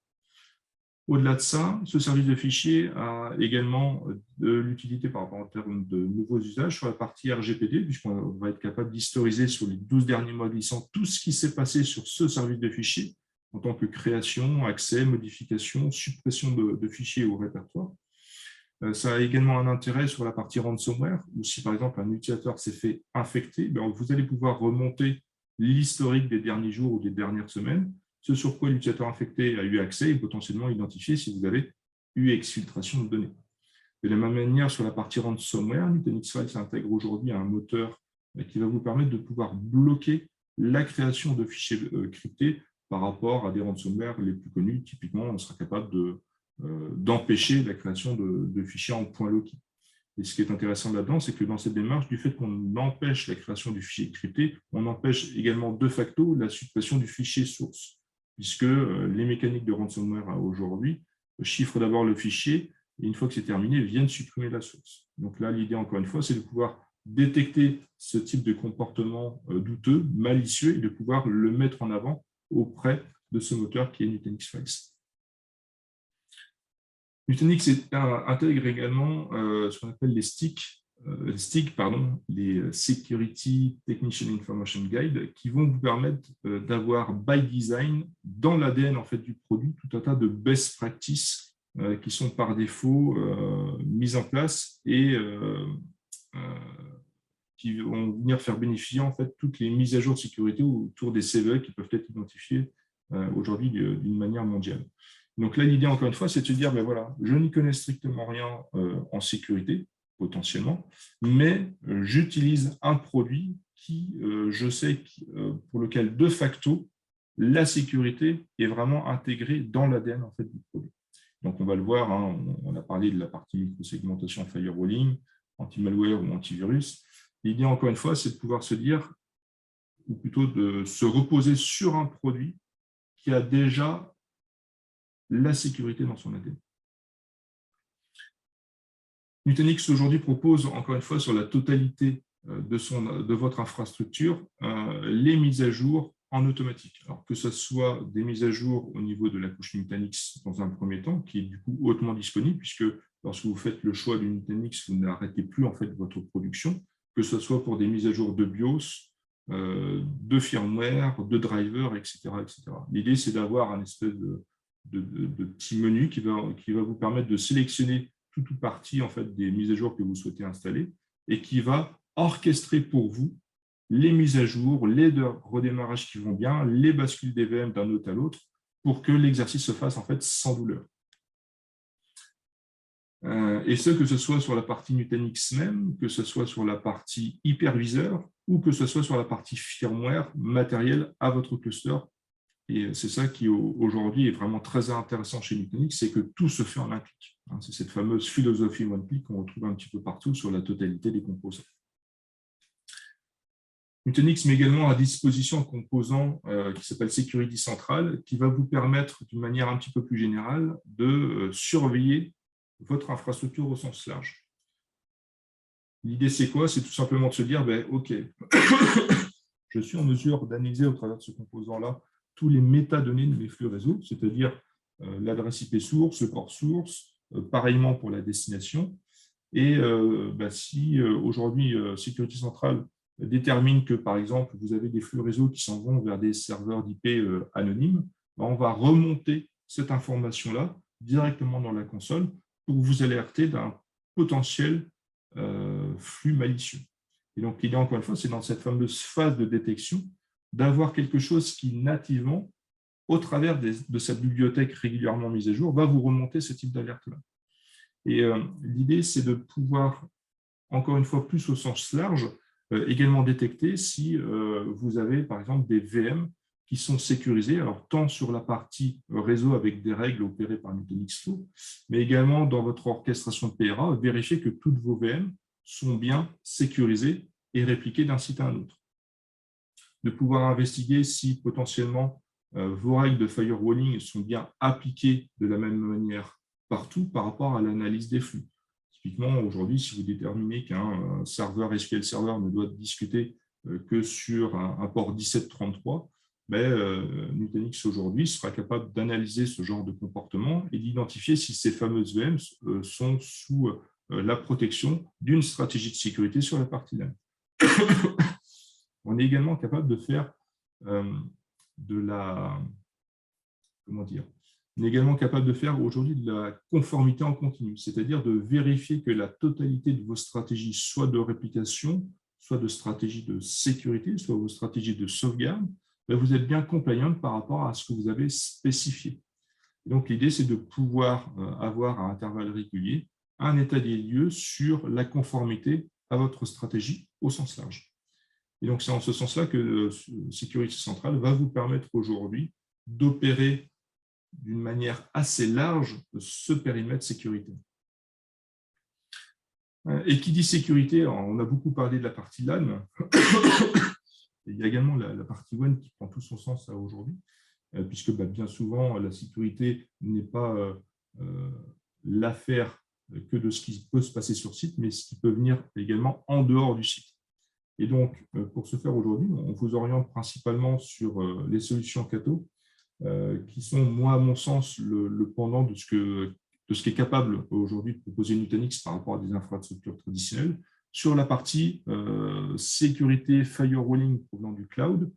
Au-delà de ça, ce service de fichiers a également de l'utilité par rapport en termes de nouveaux usages sur la partie RGPD, puisqu'on va être capable d'historiser sur les 12 derniers mois glissants tout ce qui s'est passé sur ce service de fichiers en tant que création, accès, modification, suppression de fichiers au répertoire. Ça a également un intérêt sur la partie ransomware, où si par exemple un utilisateur s'est fait infecter, vous allez pouvoir remonter l'historique des derniers jours ou des dernières semaines, ce sur quoi l'utilisateur infecté a eu accès et potentiellement identifier si vous avez eu exfiltration de données. De la même manière, sur la partie ransomware, Nutanix Files intègre aujourd'hui un moteur qui va vous permettre de pouvoir bloquer la création de fichiers cryptés par rapport à des ransomware les plus connus. Typiquement, on sera capable d'empêcher la création de fichiers en point locky. Et ce qui est intéressant là-dedans, c'est que dans cette démarche, du fait qu'on empêche la création du fichier crypté, on empêche également de facto la suppression du fichier source, puisque les mécaniques de ransomware aujourd'hui chiffrent d'abord le fichier, et une fois que c'est terminé, viennent supprimer la source. Donc là, l'idée, encore une fois, c'est de pouvoir détecter ce type de comportement douteux, malicieux, et de pouvoir le mettre en avant auprès de ce moteur qui est Nutanix Files. Nutanix intègre également ce qu'on appelle les STIG, les Security Technician Information Guide, qui vont vous permettre d'avoir by design dans l'ADN en fait, du produit tout un tas de best practices qui sont par défaut mises en place et qui vont venir faire bénéficier en fait toutes les mises à jour de sécurité autour des CVE qui peuvent être identifiés aujourd'hui d'une manière mondiale. Donc là, l'idée, encore une fois, c'est de se dire, ben voilà, je n'y connais strictement rien en sécurité, potentiellement, mais j'utilise un produit qui, je sais, pour lequel, de facto, la sécurité est vraiment intégrée dans l'ADN en fait, du produit. Donc, on va le voir, hein, on a parlé de la partie microsegmentation, firewalling, anti-malware ou antivirus. L'idée, encore une fois, c'est de pouvoir se dire, ou plutôt de se reposer sur un produit qui a déjà la sécurité dans son ADN. Nutanix aujourd'hui propose, encore une fois, sur la totalité de votre infrastructure, les mises à jour en automatique. Alors que ce soit des mises à jour au niveau de la couche Nutanix dans un premier temps, qui est du coup hautement disponible, puisque lorsque vous faites le choix du Nutanix, vous n'arrêtez plus en fait votre production, que ce soit pour des mises à jour de BIOS, de firmware, de drivers, etc. etc. L'idée, c'est d'avoir un espèce de petit menu qui va vous permettre de sélectionner tout ou partie en fait, des mises à jour que vous souhaitez installer et qui va orchestrer pour vous les mises à jour, les redémarrages qui vont bien, les bascules des VM d'un autre à l'autre pour que l'exercice se fasse en fait sans douleur. Et ce, que ce soit sur la partie Nutanix même, que ce soit sur la partie hyperviseur ou que ce soit sur la partie firmware matériel à votre cluster. Et c'est ça qui, aujourd'hui, est vraiment très intéressant chez Nutanix, c'est que tout se fait en un clic. C'est cette fameuse philosophie one click qu'on retrouve un petit peu partout sur la totalité des composants. Nutanix met également à disposition un composant qui s'appelle Security Central, qui va vous permettre, d'une manière un petit peu plus générale, de surveiller votre infrastructure au sens large. L'idée, c'est quoi? C'est tout simplement de se dire, ben, OK, je suis en mesure d'analyser au travers de ce composant-là tous les métadonnées de mes flux réseau, c'est-à-dire l'adresse IP source, le port source, pareillement pour la destination. Et si aujourd'hui, Security Central détermine que, par exemple, vous avez des flux réseau qui s'en vont vers des serveurs d'IP anonymes, on va remonter cette information-là directement dans la console pour vous alerter d'un potentiel flux malicieux. Et donc, l'idée, encore une fois, c'est dans cette fameuse phase de détection d'avoir quelque chose qui, nativement, au travers de sa bibliothèque régulièrement mise à jour, va vous remonter ce type d'alerte-là. Et l'idée, c'est de pouvoir, encore une fois, plus au sens large, également détecter si vous avez, par exemple, des VM qui sont sécurisés, alors tant sur la partie réseau avec des règles opérées par Nutanix Flow, mais également dans votre orchestration de PRA, vérifier que toutes vos VM sont bien sécurisées et répliquées d'un site à un autre. De pouvoir investiguer si potentiellement vos règles de firewalling sont bien appliquées de la même manière partout par rapport à l'analyse des flux. Typiquement, aujourd'hui, si vous déterminez qu'un serveur SQL Server ne doit discuter que sur un port 1733, Nutanix aujourd'hui sera capable d'analyser ce genre de comportement et d'identifier si ces fameuses VM sont sous la protection d'une stratégie de sécurité sur la partie LAN. On est également capable de faire on est également capable de faire aujourd'hui de la conformité en continu, c'est-à-dire de vérifier que la totalité de vos stratégies, soit de réplication, soit de stratégie de sécurité, soit vos stratégies de sauvegarde, vous êtes bien compliant par rapport à ce que vous avez spécifié. Et donc, l'idée, c'est de pouvoir avoir à intervalles réguliers un état des lieux sur la conformité à votre stratégie au sens large. Et donc, c'est en ce sens-là que Security Central va vous permettre aujourd'hui d'opérer d'une manière assez large ce périmètre sécurité. Et qui dit sécurité, on a beaucoup parlé de la partie LAN, il y a également la partie WAN qui prend tout son sens aujourd'hui, puisque bien souvent, la sécurité n'est pas l'affaire que de ce qui peut se passer sur site, mais ce qui peut venir également en dehors du site. Et donc, pour ce faire aujourd'hui, on vous oriente principalement sur les solutions Cato, qui sont, moi, à mon sens, le pendant de ce qui est capable aujourd'hui de proposer Nutanix par rapport à des infrastructures traditionnelles, sur la partie sécurité firewalling provenant du cloud,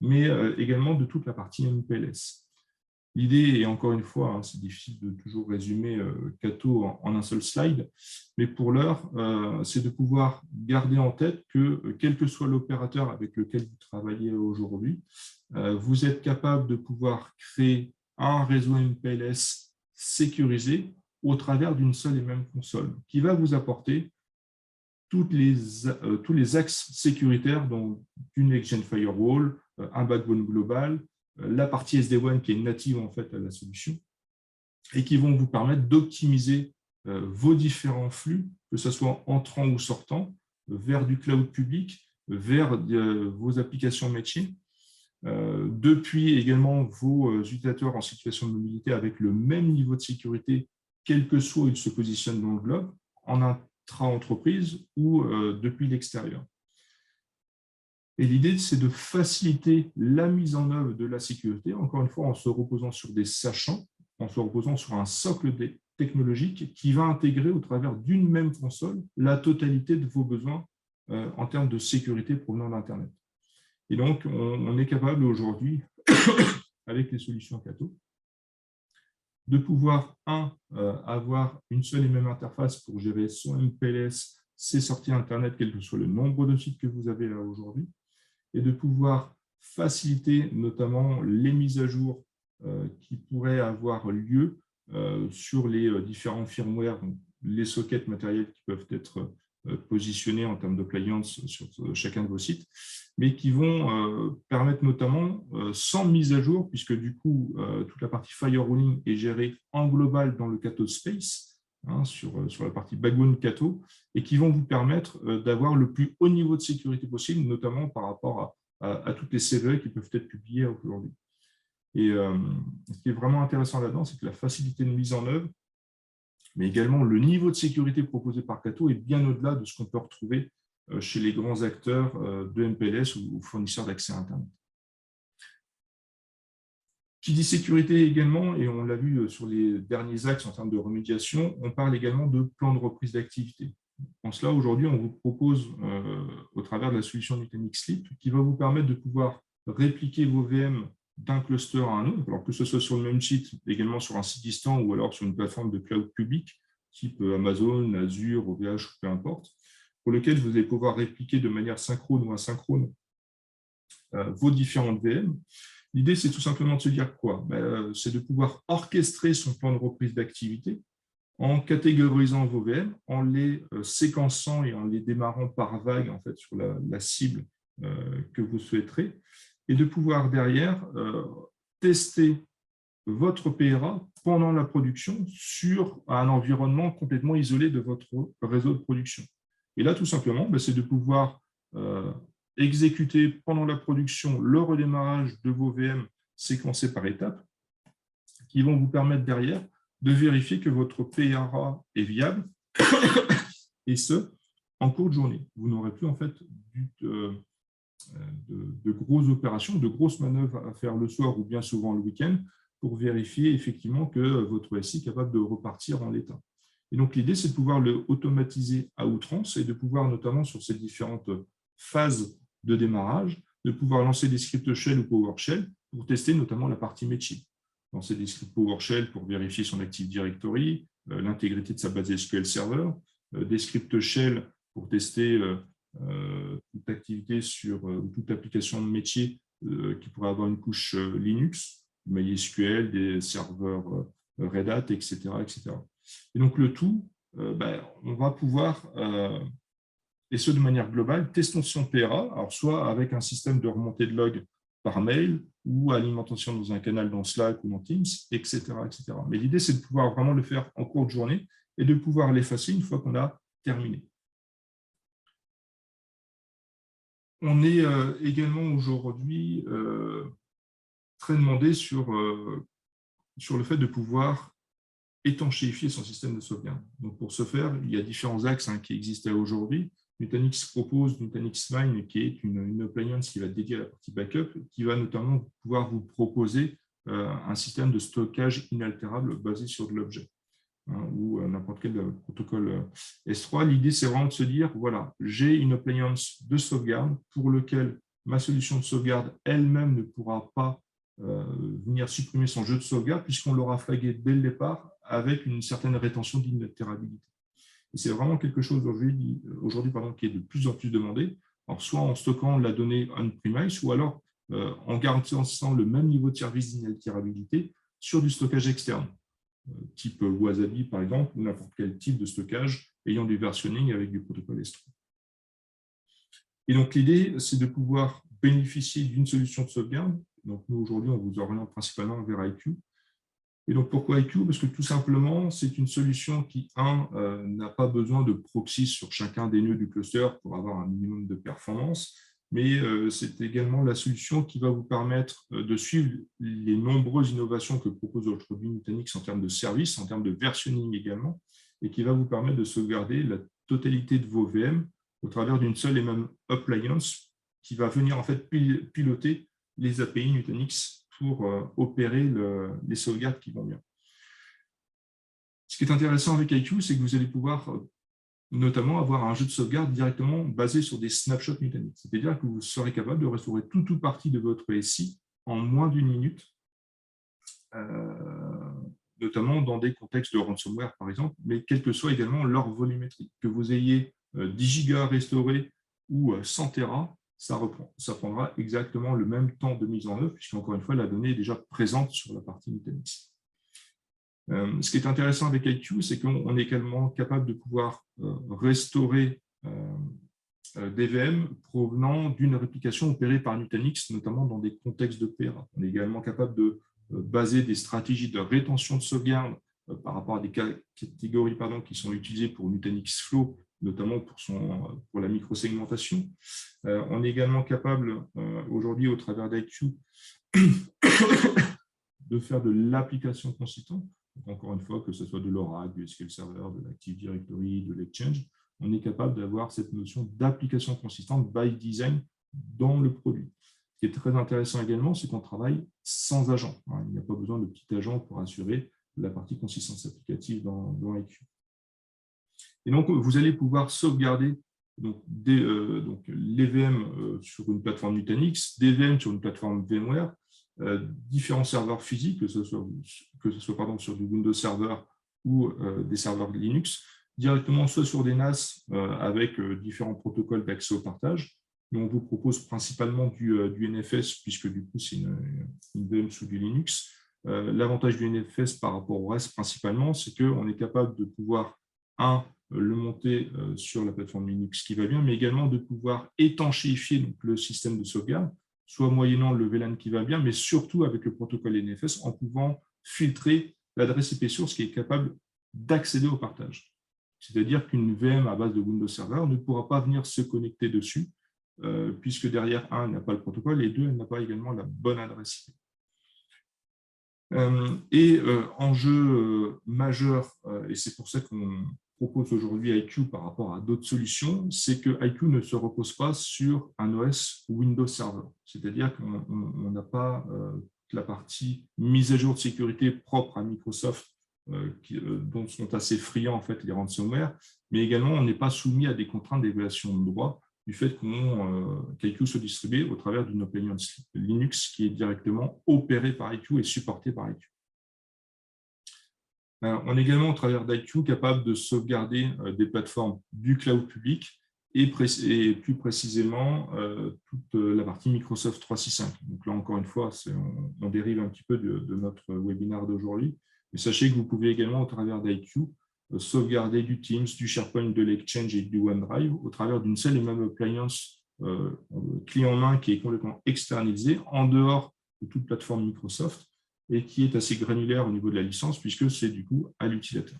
mais également de toute la partie MPLS. L'idée, et encore une fois, c'est difficile de toujours résumer Cato en un seul slide, mais pour l'heure, c'est de pouvoir garder en tête que, quel que soit l'opérateur avec lequel vous travaillez aujourd'hui, vous êtes capable de pouvoir créer un réseau MPLS sécurisé au travers d'une seule et même console, qui va vous apporter tous les axes sécuritaires d'une Next-Gen Firewall, un backbone global, la partie SD-WAN qui est native en fait à la solution, et qui vont vous permettre d'optimiser vos différents flux, que ce soit entrant ou sortant, vers du cloud public, vers vos applications métiers, depuis également vos utilisateurs en situation de mobilité avec le même niveau de sécurité, quel que soit où ils se positionnent dans le globe, en intra-entreprise ou depuis l'extérieur. Et l'idée, c'est de faciliter la mise en œuvre de la sécurité, encore une fois, en se reposant sur des sachants, en se reposant sur un socle technologique qui va intégrer au travers d'une même console la totalité de vos besoins en termes de sécurité provenant d'Internet. Et donc, on est capable aujourd'hui, avec les solutions Cato, de pouvoir, avoir une seule et même interface pour gérer son MPLS, ses sorties Internet, quel que soit le nombre de sites que vous avez là aujourd'hui, et de pouvoir faciliter notamment les mises à jour qui pourraient avoir lieu sur les différents firmware, donc les sockets matériels qui peuvent être positionnés en termes de compliance sur chacun de vos sites, mais qui vont permettre notamment, sans mise à jour, puisque du coup, toute la partie firewalling est gérée en global dans le Cato Space, sur la partie backbone Cato, et qui vont vous permettre d'avoir le plus haut niveau de sécurité possible, notamment par rapport à toutes les CVE qui peuvent être publiées aujourd'hui. Et ce qui est vraiment intéressant là-dedans, c'est que la facilité de mise en œuvre, mais également le niveau de sécurité proposé par Cato est bien au-delà de ce qu'on peut retrouver chez les grands acteurs de MPLS ou fournisseurs d'accès à Internet. Qui dit sécurité également, et on l'a vu sur les derniers axes en termes de remédiation, on parle également de plan de reprise d'activité. En cela, aujourd'hui, on vous propose, au travers de la solution Nutanix Sleep, qui va vous permettre de pouvoir répliquer vos VM d'un cluster à un autre, alors que ce soit sur le même site, également sur un site distant ou alors sur une plateforme de cloud public, type Amazon, Azure, OVH, peu importe, pour lequel vous allez pouvoir répliquer de manière synchrone ou asynchrone vos différentes VM. L'idée, c'est tout simplement de se dire quoi? C'est de pouvoir orchestrer son plan de reprise d'activité en catégorisant vos VM, en les séquençant et en les démarrant par vague en fait, sur la cible que vous souhaiterez, et de pouvoir derrière tester votre PRA pendant la production sur un environnement complètement isolé de votre réseau de production. Et là, tout simplement, c'est de pouvoir exécuter pendant la production le redémarrage de vos VM séquencés par étapes qui vont vous permettre derrière de vérifier que votre PRA est viable et ce, en cours de journée. Vous n'aurez plus en fait de grosses opérations, de grosses manœuvres à faire le soir ou bien souvent le week-end pour vérifier effectivement que votre SI est capable de repartir en l'état. Et donc l'idée, c'est de pouvoir le automatiser à outrance et de pouvoir notamment sur ces différentes phases de démarrage, de pouvoir lancer des scripts shell ou PowerShell pour tester notamment la partie métier. Lancer des scripts PowerShell pour vérifier son Active Directory, l'intégrité de sa base SQL Server, des scripts shell pour tester toute activité sur toute application de métier qui pourrait avoir une couche Linux, MySQL, des serveurs Red Hat, etc., etc. Et donc le tout, on va pouvoir, et ce de manière globale, tester son PRA, alors soit avec un système de remontée de log par mail ou alimentation dans un canal dans Slack ou dans Teams, etc., etc. Mais l'idée, c'est de pouvoir vraiment le faire en cours de journée et de pouvoir l'effacer une fois qu'on a terminé. On est également aujourd'hui très demandé sur le fait de pouvoir étanchéifier son système de sauvegarde. Donc pour ce faire, il y a différents axes qui existaient aujourd'hui. Nutanix propose Nutanix Mine, qui est une appliance qui va être dédiée à la partie backup, qui va notamment pouvoir vous proposer un système de stockage inaltérable basé sur de l'objet, ou n'importe quel protocole S3. L'idée, c'est vraiment de se dire, voilà, j'ai une appliance de sauvegarde pour lequel ma solution de sauvegarde elle-même ne pourra pas venir supprimer son jeu de sauvegarde puisqu'on l'aura flagué dès le départ avec une certaine rétention d'inaltérabilité. Et c'est vraiment quelque chose aujourd'hui qui est de plus en plus demandé, alors soit en stockant la donnée on-premise ou alors en garantissant le même niveau de service d'inaltérabilité sur du stockage externe, type Wasabi par exemple, ou n'importe quel type de stockage ayant du versionning avec du protocole S3. Et donc l'idée, c'est de pouvoir bénéficier d'une solution de sauvegarde. Donc nous, aujourd'hui, on vous oriente principalement vers IQ. Et donc pourquoi IQ? Parce que tout simplement, c'est une solution qui, n'a pas besoin de proxy sur chacun des nœuds du cluster pour avoir un minimum de performance, mais c'est également la solution qui va vous permettre de suivre les nombreuses innovations que propose aujourd'hui Nutanix en termes de services, en termes de versionning également, et qui va vous permettre de sauvegarder la totalité de vos VM au travers d'une seule et même appliance qui va venir en fait piloter les API Nutanix pour opérer les sauvegardes qui vont bien. Ce qui est intéressant avec IQ, c'est que vous allez pouvoir notamment avoir un jeu de sauvegarde directement basé sur des snapshots Nutanix. C'est-à-dire que vous serez capable de restaurer tout ou partie de votre SI en moins d'une minute, notamment dans des contextes de ransomware, par exemple, mais quelle que soit également leur volumétrie. Que vous ayez 10 gigas restaurés ou 100 Tera, ça prendra exactement le même temps de mise en œuvre, puisqu'encore une fois, la donnée est déjà présente sur la partie Nutanix. Ce qui est intéressant avec IQ, c'est qu'on est également capable de pouvoir restaurer des VM provenant d'une réplication opérée par Nutanix, notamment dans des contextes de PRA. On est également capable de baser des stratégies de rétention de sauvegarde par rapport à des catégories qui sont utilisées pour Nutanix Flow, notamment pour la microsegmentation. On est également capable, aujourd'hui, au travers d'IQ, de faire de l'application consistante. Donc, encore une fois, que ce soit de l'Oracle, du SQL Server, de l'Active Directory, de l'Exchange, on est capable d'avoir cette notion d'application consistante by design dans le produit. Ce qui est très intéressant également, c'est qu'on travaille sans agent. Il n'y a pas besoin de petit agent pour assurer la partie consistance applicative dans IQ. Et donc, vous allez pouvoir sauvegarder les VM sur une plateforme Nutanix, des VM sur une plateforme VMware, différents serveurs physiques, que ce soit sur du Windows Server ou des serveurs Linux, directement soit sur des NAS avec différents protocoles d'accès au partage. Mais on vous propose principalement du NFS, puisque du coup, c'est une VM sous du Linux. L'avantage du NFS par rapport au reste, principalement, c'est qu'on est capable de pouvoir, le monter sur la plateforme Linux qui va bien, mais également de pouvoir étanchéifier le système de sauvegarde, soit moyennant le VLAN qui va bien, mais surtout avec le protocole NFS, en pouvant filtrer l'adresse IP source qui est capable d'accéder au partage. C'est-à-dire qu'une VM à base de Windows Server ne pourra pas venir se connecter dessus, puisque derrière, elle n'a pas le protocole, et deux, elle n'a pas également la bonne adresse IP. Enjeu majeur, et c'est pour ça qu'on propose aujourd'hui IQ par rapport à d'autres solutions, c'est que IQ ne se repose pas sur un OS Windows Server. C'est-à-dire qu'on n'a pas la partie mise à jour de sécurité propre à Microsoft, dont sont assez friands en fait, les ransomware, mais également on n'est pas soumis à des contraintes d'évaluation de droit du fait qu'IQ soit distribué au travers d'une appliance Linux qui est directement opérée par IQ et supportée par IQ. On est également, au travers d'IQ, capable de sauvegarder des plateformes du cloud public et plus précisément toute la partie Microsoft 365. Donc là, encore une fois, on dérive un petit peu de notre webinaire d'aujourd'hui. Mais sachez que vous pouvez également, au travers d'IQ, sauvegarder du Teams, du SharePoint, de l'Exchange et du OneDrive au travers d'une seule et même appliance clé en main qui est complètement externalisée en dehors de toute plateforme Microsoft et qui est assez granulaire au niveau de la licence puisque c'est du coup à l'utilisateur.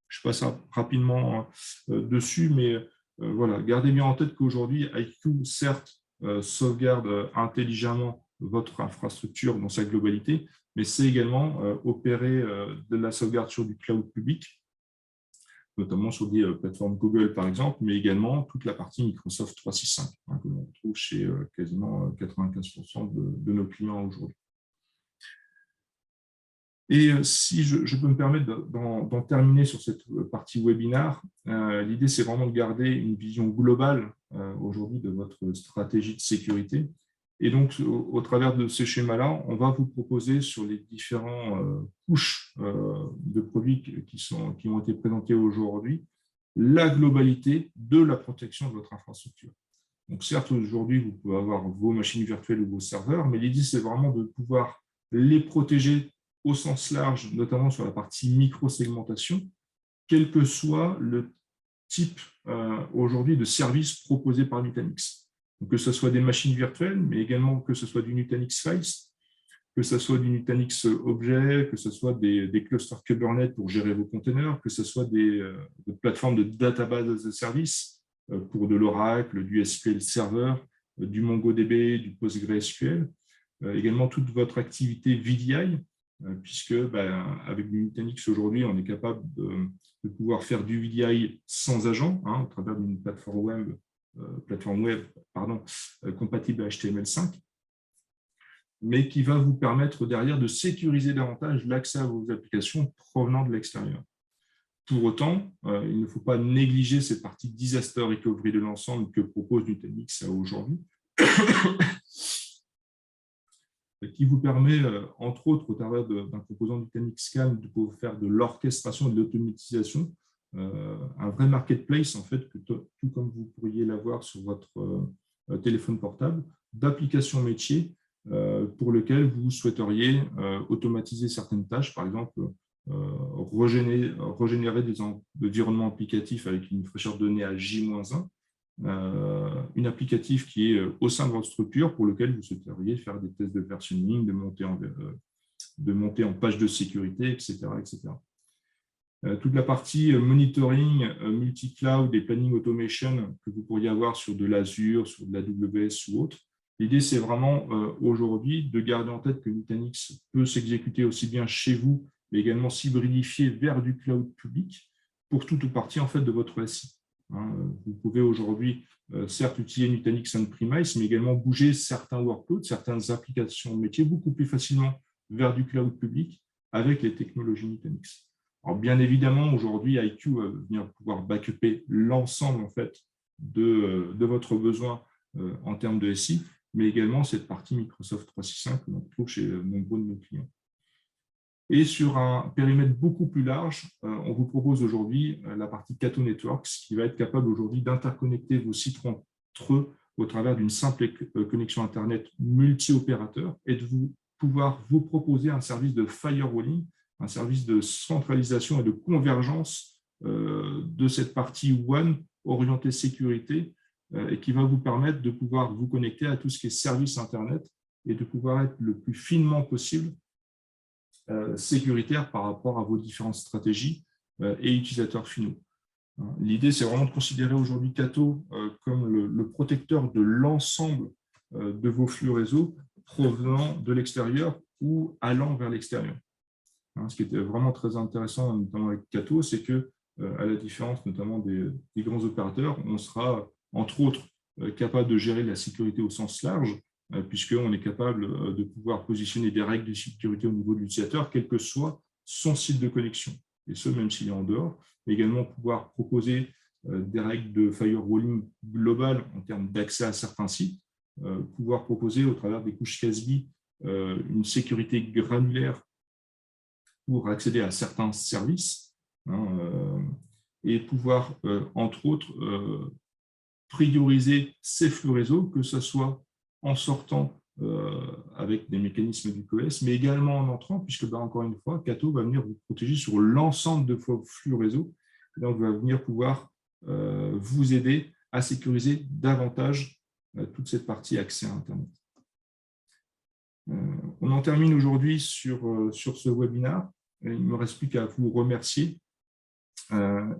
Je passe rapidement dessus, mais voilà, gardez bien en tête qu'aujourd'hui, IQ, certes, sauvegarde intelligemment votre infrastructure dans sa globalité, mais c'est également opérer de la sauvegarde sur du cloud public, notamment sur des plateformes Google, par exemple, mais également toute la partie Microsoft 365, que l'on retrouve chez quasiment 95% de nos clients aujourd'hui. Et si je peux me permettre d'en terminer sur cette partie webinaire, l'idée, c'est vraiment de garder une vision globale aujourd'hui de votre stratégie de sécurité Et donc, au travers de ces schémas-là, on va vous proposer sur les différentes couches de produits qui ont été présentés aujourd'hui, la globalité de la protection de votre infrastructure. Donc, certes, aujourd'hui, vous pouvez avoir vos machines virtuelles ou vos serveurs, mais l'idée, c'est vraiment de pouvoir les protéger au sens large, notamment sur la partie micro-segmentation, quel que soit le type aujourd'hui de service proposé par Nutanix. Donc, que ce soit des machines virtuelles, mais également que ce soit du Nutanix Files, que ce soit du Nutanix Objet, que ce soit des clusters Kubernetes pour gérer vos containers, que ce soit des plateformes de database de services pour de l'Oracle, du SQL Server, du MongoDB, du PostgreSQL, également toute votre activité VDI, puisque avec du Nutanix aujourd'hui, on est capable de pouvoir faire du VDI sans agent, au travers d'une plateforme web compatible à HTML5, mais qui va vous permettre derrière de sécuriser davantage l'accès à vos applications provenant de l'extérieur. Pour autant, il ne faut pas négliger cette partie disaster recovery de l'ensemble que propose Nutanix aujourd'hui, qui vous permet, entre autres, au travers d'un composant Nutanix Calm, de pouvoir faire de l'orchestration et de l'automatisation, un vrai marketplace, en fait, tout comme vous pourriez l'avoir sur votre téléphone portable, d'applications métiers pour lesquelles vous souhaiteriez automatiser certaines tâches, par exemple, régénérer des environnements applicatifs avec une fraîcheur de données à J-1, une applicatif qui est au sein de votre structure pour lequel vous souhaiteriez faire des tests de versioning, de monter en page de sécurité, etc. etc. Toute la partie monitoring, multi-cloud et planning automation que vous pourriez avoir sur de l'Azure, sur de l'AWS ou autre. L'idée, c'est vraiment aujourd'hui de garder en tête que Nutanix peut s'exécuter aussi bien chez vous, mais également s'hybridifier vers du cloud public pour toute ou partie en fait, de votre SI. Vous pouvez aujourd'hui, certes, utiliser Nutanix on-premise, mais également bouger certains workloads, certaines applications métiers beaucoup plus facilement vers du cloud public avec les technologies Nutanix. Alors, bien évidemment, aujourd'hui, IQ va venir pouvoir backuper l'ensemble en fait, de votre besoin en termes de SI, mais également cette partie Microsoft 365 que l'on trouve chez nombreux de nos clients. Et sur un périmètre beaucoup plus large, on vous propose aujourd'hui la partie Cato Networks qui va être capable aujourd'hui d'interconnecter vos sites entre eux au travers d'une simple connexion Internet multi-opérateur et de pouvoir vous proposer un service de firewalling, un service de centralisation et de convergence de cette partie WAN orientée sécurité et qui va vous permettre de pouvoir vous connecter à tout ce qui est service Internet et de pouvoir être le plus finement possible sécuritaire par rapport à vos différentes stratégies et utilisateurs finaux. L'idée, c'est vraiment de considérer aujourd'hui Cato comme le protecteur de l'ensemble de vos flux réseau provenant de l'extérieur ou allant vers l'extérieur. Ce qui était vraiment très intéressant, notamment avec Cato, c'est que, à la différence notamment des grands opérateurs, on sera, entre autres, capable de gérer la sécurité au sens large, puisqu'on est capable de pouvoir positionner des règles de sécurité au niveau de l'utilisateur, quel que soit son site de connexion, et ce, même s'il est en dehors, mais également pouvoir proposer des règles de firewalling globales en termes d'accès à certains sites, pouvoir proposer au travers des couches CASB une sécurité granulaire pour accéder à certains services et pouvoir, entre autres, prioriser ces flux réseau, que ce soit en sortant avec des mécanismes du QoS, mais également en entrant, puisque, encore une fois, Cato va venir vous protéger sur l'ensemble de vos flux réseau, et donc va venir pouvoir vous aider à sécuriser davantage toute cette partie accès à Internet. On en termine aujourd'hui sur ce webinaire. Il ne me reste plus qu'à vous remercier.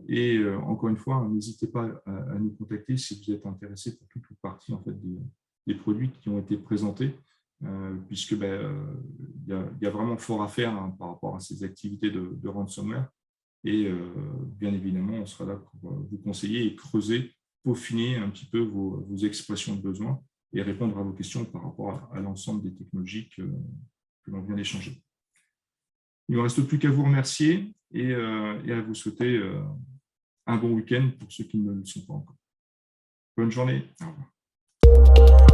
Et encore une fois, n'hésitez pas à nous contacter si vous êtes intéressé pour toute ou partie en fait, des produits qui ont été présentés, puisque y a vraiment fort à faire par rapport à ces activités de ransomware. Et bien évidemment, on sera là pour vous conseiller et creuser, peaufiner un petit peu vos expressions de besoin et répondre à vos questions par rapport à l'ensemble des technologies que l'on vient d'échanger. Il ne me reste plus qu'à vous remercier et à vous souhaiter un bon week-end pour ceux qui ne le sont pas encore. Bonne journée. Au revoir.